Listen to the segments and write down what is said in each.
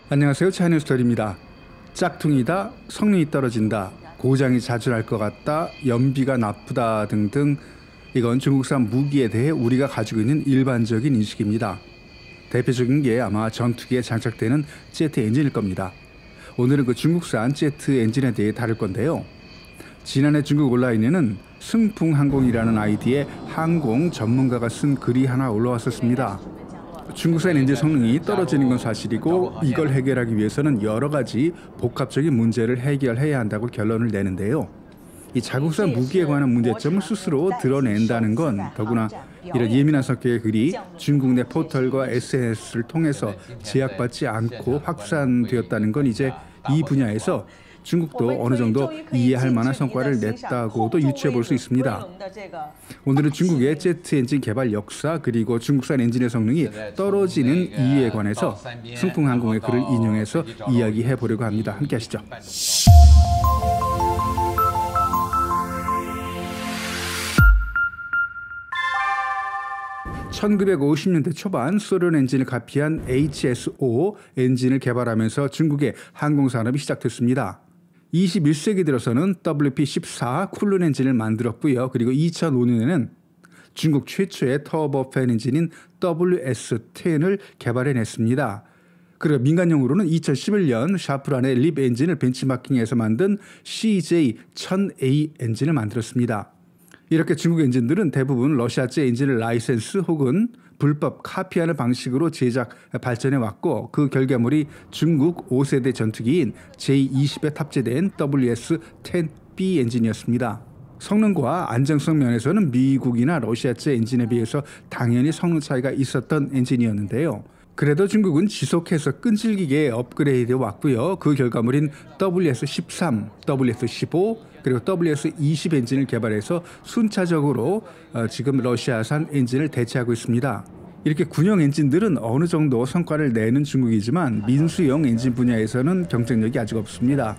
안녕하세요. 차이니스토리입니다. 짝퉁이다, 성능이 떨어진다, 고장이 자주 날 것 같다, 연비가 나쁘다 등등 이건 중국산 무기에 대해 우리가 가지고 있는 일반적인 인식입니다. 대표적인 게 아마 전투기에 장착되는 제트 엔진일 겁니다. 오늘은 그 중국산 제트 엔진에 대해 다룰 건데요. 지난해 중국 온라인에는 승풍항공이라는 아이디의 항공 전문가가 쓴 글이 하나 올라왔었습니다. 중국산 엔진 성능이 떨어지는 건 사실이고 이걸 해결하기 위해서는 여러 가지 복합적인 문제를 해결해야 한다고 결론을 내는데요. 이 자국산 무기에 관한 문제점을 스스로 드러낸다는 건 더구나 이런 예민한 성격의 글이 중국 내 포털과 SNS를 통해서 제약받지 않고 확산되었다는 건 이제 이 분야에서 중국도 어느 정도 이해할 만한 성과를 냈다고도 유추해 볼 수 있습니다. 오늘은 중국의 제트 엔진 개발 역사 그리고 중국산 엔진의 성능이 떨어지는 이유에 관해서 승풍항공의 글을 인용해서 이야기해 보려고 합니다. 함께 하시죠. 1950년대 초반 소련 엔진을 카피한 HSO 엔진을 개발하면서 중국의 항공산업이 시작됐습니다. 21세기 들어서는 WP-14 쿨론 엔진을 만들었고요. 그리고 2005년에는 중국 최초의 터보팬 엔진인 WS-10을 개발해냈습니다. 그리고 민간용으로는 2011년 샤프란의 립 엔진을 벤치마킹해서 만든 CJ-1000A 엔진을 만들었습니다. 이렇게 중국 엔진들은 대부분 러시아제 엔진을 라이센스 혹은 불법 카피하는 방식으로 제작, 발전해 왔고 그 결과물이 중국 5세대 전투기인 J-20에 탑재된 WS-10B 엔진이었습니다. 성능과 안정성 면에서는 미국이나 러시아제 엔진에 비해서 당연히 성능 차이가 있었던 엔진이었는데요. 그래도 중국은 지속해서 끈질기게 업그레이드해 왔고요. 그 결과물인 WS-13, WS-15 그리고 WS-20 엔진을 개발해서 순차적으로 지금 러시아산 엔진을 대체하고 있습니다. 이렇게 군용 엔진들은 어느 정도 성과를 내는 중국이지만 민수용 엔진 분야에서는 경쟁력이 아직 없습니다.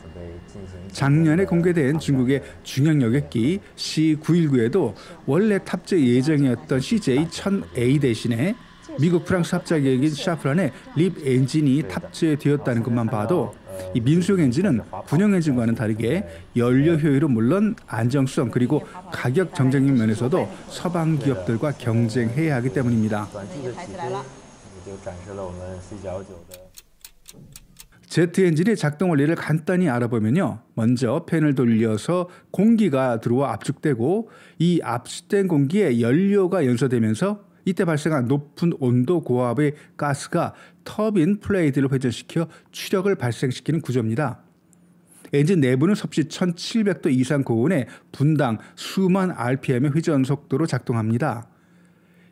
작년에 공개된 중국의 중형 여객기 C919에도 원래 탑재 예정이었던 CJ-1000A 대신에 미국 프랑스 합작객인 샤프란의 립 엔진이 탑재되었다는 것만 봐도 이 민수용 엔진은 군용 엔진과는 다르게 연료 효율은 물론 안정성 그리고 가격 경쟁력 면에서도 서방 기업들과 경쟁해야 하기 때문입니다. 제트 엔진의 작동 원리를 간단히 알아보면요. 먼저 팬을 돌려서 공기가 들어와 압축되고 이 압축된 공기에 연료가 연소되면서 이때 발생한 높은 온도 고압의 가스가 터빈 플레이드를 회전시켜 추력을 발생시키는 구조입니다. 엔진 내부는 섭씨 1700도 이상 고온의 분당 수만 RPM의 회전 속도로 작동합니다.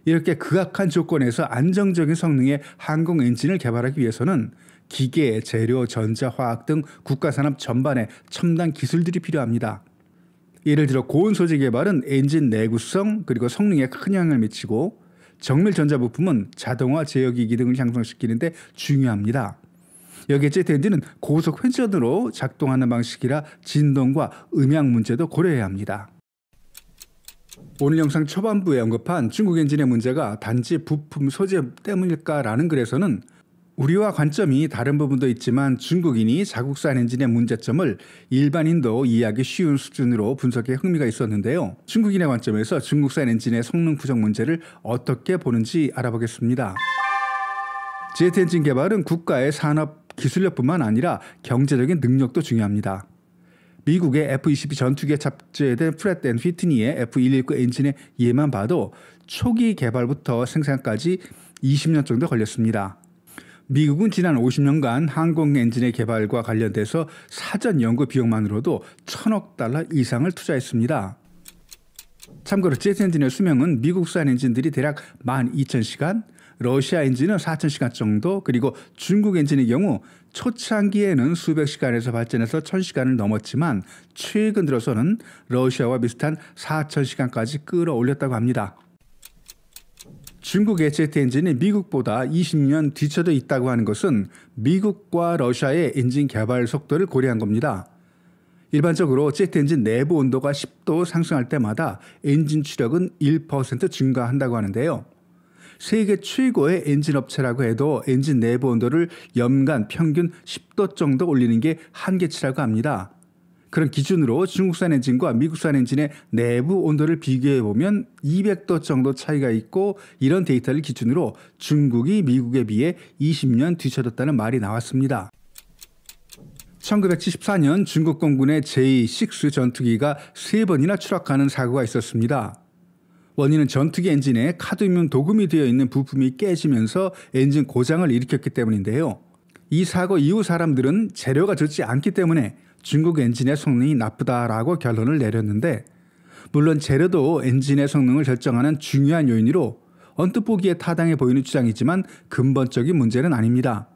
이렇게 극악한 조건에서 안정적인 성능의 항공 엔진을 개발하기 위해서는 기계, 재료, 전자, 화학 등 국가산업 전반의 첨단 기술들이 필요합니다. 예를 들어 고온 소재 개발은 엔진 내구성 그리고 성능에 큰 영향을 미치고 정밀 전자부품은 자동화 제어기기 등을 향상시키는 데 중요합니다. 여기에 제트 엔진은 고속 회전으로 작동하는 방식이라 진동과 음향 문제도 고려해야 합니다. 오늘 영상 초반부에 언급한 중국 엔진의 문제가 단지 부품 소재 때문일까라는 글에서는 우리와 관점이 다른 부분도 있지만 중국인이 자국산 엔진의 문제점을 일반인도 이해하기 쉬운 수준으로 분석에 흥미가 있었는데요. 중국인의 관점에서 중국산 엔진의 성능 부족 문제를 어떻게 보는지 알아보겠습니다. 제트 엔진 개발은 국가의 산업 기술력뿐만 아니라 경제적인 능력도 중요합니다. 미국의 F-22 전투기에 탑재된 프렛 앤 휘트니의 F-119 엔진의 예만 봐도 초기 개발부터 생산까지 20년 정도 걸렸습니다. 미국은 지난 50년간 항공 엔진의 개발과 관련돼서 사전 연구 비용만으로도 1000억 달러 이상을 투자했습니다. 참고로 제트 엔진의 수명은 미국산 엔진들이 대략 12,000시간, 러시아 엔진은 4,000시간 정도, 그리고 중국 엔진의 경우 초창기에는 수백 시간에서 발전해서 1000시간을 넘었지만 최근 들어서는 러시아와 비슷한 4,000시간까지 끌어올렸다고 합니다. 중국의 제트 엔진이 미국보다 20년 뒤쳐져 있다고 하는 것은 미국과 러시아의 엔진 개발 속도를 고려한 겁니다. 일반적으로 제트 엔진 내부 온도가 10도 상승할 때마다 엔진 추력은 1% 증가한다고 하는데요. 세계 최고의 엔진 업체라고 해도 엔진 내부 온도를 연간 평균 10도 정도 올리는 게 한계치라고 합니다. 그런 기준으로 중국산 엔진과 미국산 엔진의 내부 온도를 비교해보면 200도 정도 차이가 있고, 이런 데이터를 기준으로 중국이 미국에 비해 20년 뒤처졌다는 말이 나왔습니다. 1974년 중국 공군의 J6 전투기가 3번이나 추락하는 사고가 있었습니다. 원인은 전투기 엔진에 카드뮴 도금이 되어 있는 부품이 깨지면서 엔진 고장을 일으켰기 때문인데요. 이 사고 이후 사람들은 재료가 좋지 않기 때문에 중국 엔진의 성능이 나쁘다라고 결론을 내렸는데, 물론 재료도 엔진의 성능을 결정하는 중요한 요인으로 언뜻 보기에 타당해 보이는 주장이지만 근본적인 문제는 아닙니다.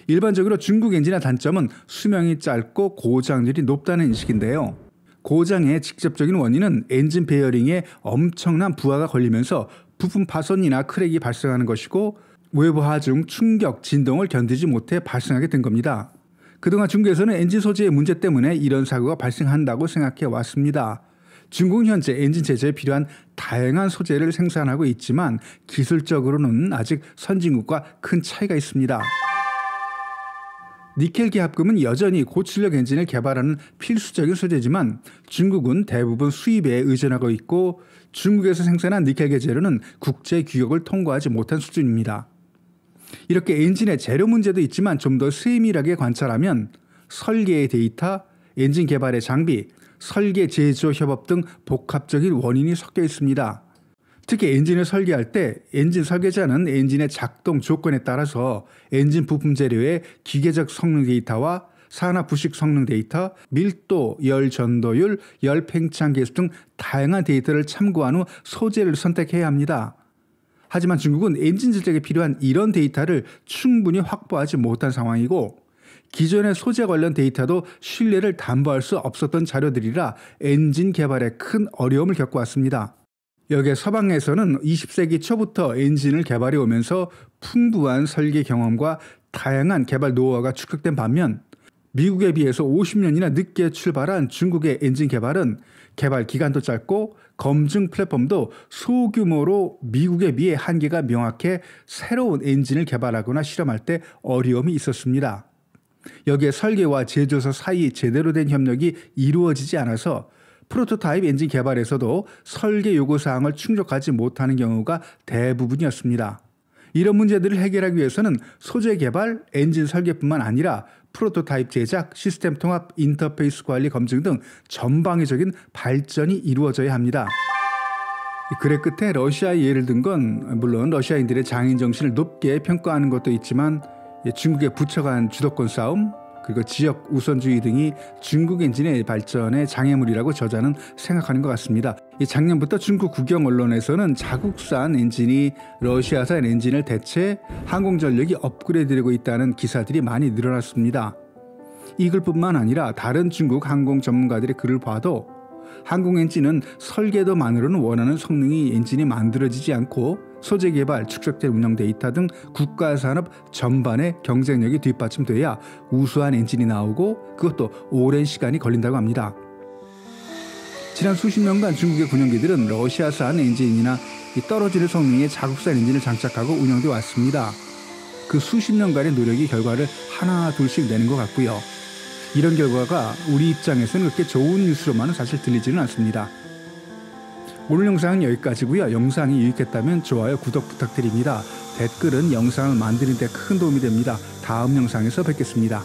일반적으로 중국 엔진의 단점은 수명이 짧고 고장률이 높다는 인식인데요. 고장의 직접적인 원인은 엔진 베어링에 엄청난 부하가 걸리면서 부품 파손이나 크랙이 발생하는 것이고, 외부 하중, 충격, 진동을 견디지 못해 발생하게 된 겁니다. 그동안 중국에서는 엔진 소재의 문제 때문에 이런 사고가 발생한다고 생각해 왔습니다. 중국은 현재 엔진 제조에 필요한 다양한 소재를 생산하고 있지만 기술적으로는 아직 선진국과 큰 차이가 있습니다. 니켈 계합금은 여전히 고출력 엔진을 개발하는 필수적인 소재지만 중국은 대부분 수입에 의존하고 있고, 중국에서 생산한 니켈계 재료는 국제 규격을 통과하지 못한 수준입니다. 이렇게 엔진의 재료 문제도 있지만 좀 더 세밀하게 관찰하면 설계의 데이터, 엔진 개발의 장비, 설계 제조 협업 등 복합적인 원인이 섞여 있습니다. 특히 엔진을 설계할 때 엔진 설계자는 엔진의 작동 조건에 따라서 엔진 부품 재료의 기계적 성능 데이터와 산화 부식 성능 데이터, 밀도, 열 전도율, 열 팽창 계수 등 다양한 데이터를 참고한 후 소재를 선택해야 합니다. 하지만 중국은 엔진 제작에 필요한 이런 데이터를 충분히 확보하지 못한 상황이고, 기존의 소재 관련 데이터도 신뢰를 담보할 수 없었던 자료들이라 엔진 개발에 큰 어려움을 겪어왔습니다. 여기에 서방에서는 20세기 초부터 엔진을 개발해 오면서 풍부한 설계 경험과 다양한 개발 노하우가 축적된 반면, 미국에 비해서 50년이나 늦게 출발한 중국의 엔진 개발은 개발 기간도 짧고 검증 플랫폼도 소규모로 미국에 비해 한계가 명확해 새로운 엔진을 개발하거나 실험할 때 어려움이 있었습니다. 여기에 설계와 제조사 사이 제대로 된 협력이 이루어지지 않아서 프로토타입 엔진 개발에서도 설계 요구사항을 충족하지 못하는 경우가 대부분이었습니다. 이런 문제들을 해결하기 위해서는 소재 개발, 엔진 설계뿐만 아니라 프로토타입 제작, 시스템 통합, 인터페이스 관리 검증 등 전방위적인 발전이 이루어져야 합니다. 글의 끝에 러시아의 예를 든 건 물론 러시아인들의 장인 정신을 높게 평가하는 것도 있지만, 중국의 부처간 주도권 싸움, 그리고 지역 우선주의 등이 중국 엔진의 발전의 장애물이라고 저자는 생각하는 것 같습니다. 작년부터 중국 국영 언론에서는 자국산 엔진이 러시아산 엔진을 대체 항공전력이 업그레이드되고 있다는 기사들이 많이 늘어났습니다. 이 글뿐만 아니라 다른 중국 항공 전문가들의 글을 봐도 항공 엔진은 설계도만으로는 원하는 성능이 엔진이 만들어지지 않고 소재 개발, 축적된 운영 데이터 등 국가 산업 전반의 경쟁력이 뒷받침돼야 우수한 엔진이 나오고, 그것도 오랜 시간이 걸린다고 합니다. 지난 수십 년간 중국의 군용기들은 러시아산 엔진이나 떨어지는 성능의 자국산 엔진을 장착하고 운영돼 왔습니다. 그 수십 년간의 노력이 결과를 하나 둘씩 내는 것 같고요. 이런 결과가 우리 입장에서는 그렇게 좋은 뉴스로만은 사실 들리지는 않습니다. 오늘 영상은 여기까지고요. 영상이 유익했다면 좋아요, 구독 부탁드립니다. 댓글은 영상을 만드는 데 큰 도움이 됩니다. 다음 영상에서 뵙겠습니다.